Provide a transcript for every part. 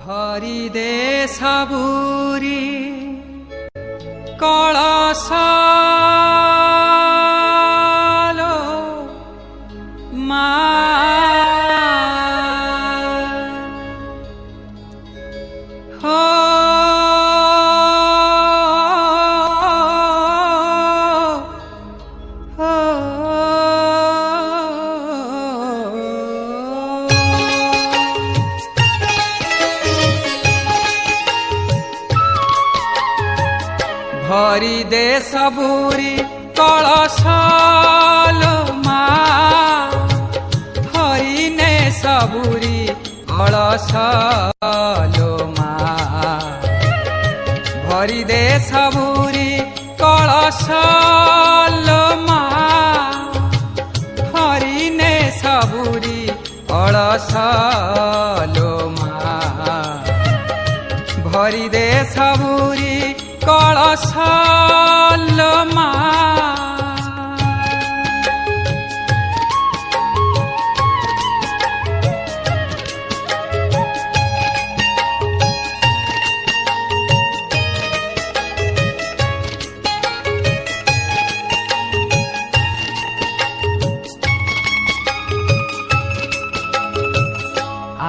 भरी दे सबुरी कलशालो मा हो भरी दे सबुरी कलशालो मा हरि ने सबुरी कलशालो मा भरी दे सबुरी कलशालो मा हरि ने सबुरी कलशालो मा भरी दे सबुरी कलशालो मा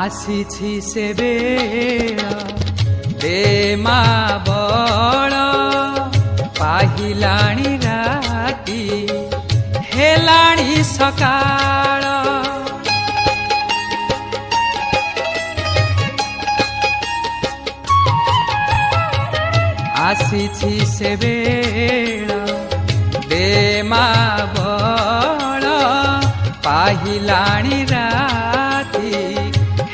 आसीछि से बेला दे मा बड़ पाहिलाणी राती हेलाणी सकाळ आसीछि से बेला दे मा बड़ पाहिलाणी राती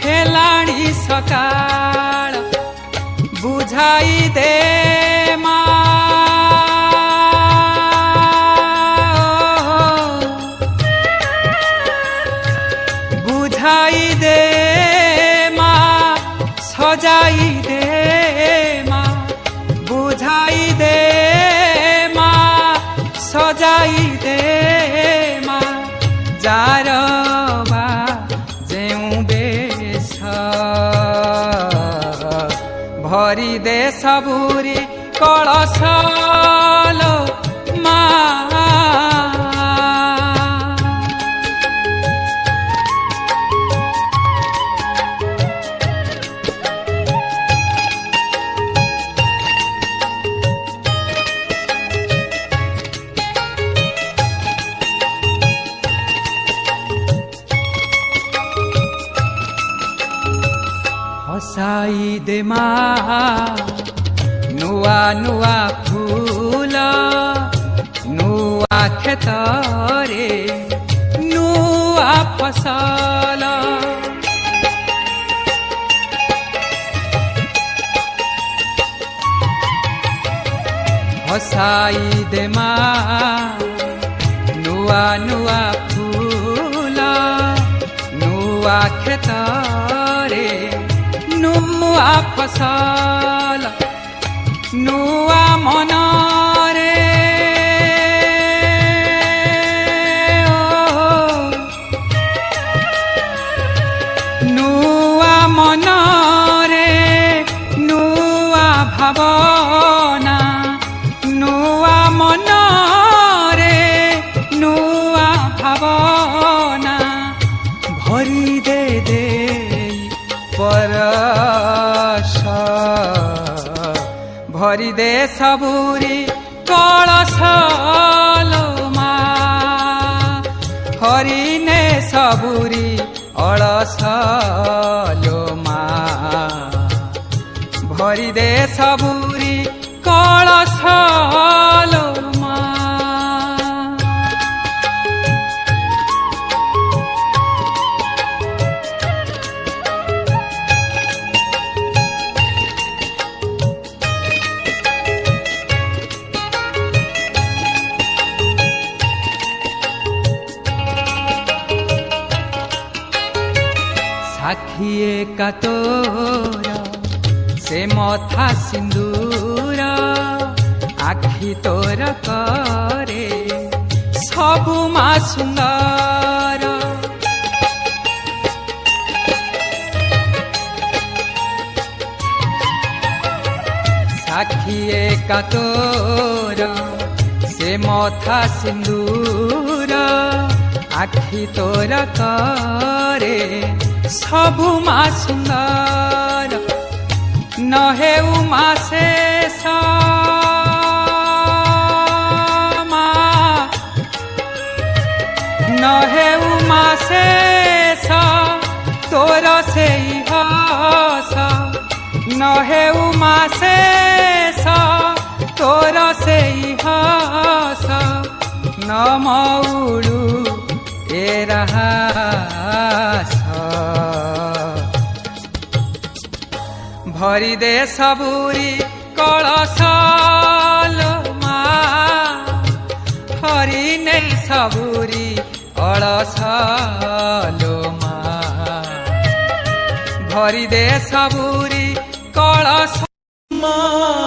हेलाणी सकाळ बुझाई दे मा बुझाई दे मा सजाई दे मा बुझाई दे मा सजाई दे मा जार बा जेउ बेश भरी दे सबुरी कलशालो मा हसाई दे मा नुआ नुआ फूल नुआ खेतरे नुआ फसल हसाई दे मा नुआ नुआ फूल नुआ खेतरे नुआ फसल नुआ मनरे नुआ मनरे नुआ भावना नुआ मनरे नुआ भावना भरी दे दे परश भरी दे सबुरी कलशालो मा हरि ने सबुरी कलशालो मा भरी दे सबुरी कलशालो मा साखिए का तोरा से मथा सिंदूर आखि तोर करे सबु मा सुंदर आखिए का तोर से मथा सिंदूर आखि तोर करे सबु मा सुंदर न हेउ मा शेष न हेउ मा शेष तोर से हस न हेउ मा शेष तोर से हस न मौड़ू ए रहस भरी दे सबुरी कलश मा हरि ने सबुरी कलश मा भरी दे सबुरी कलश माँ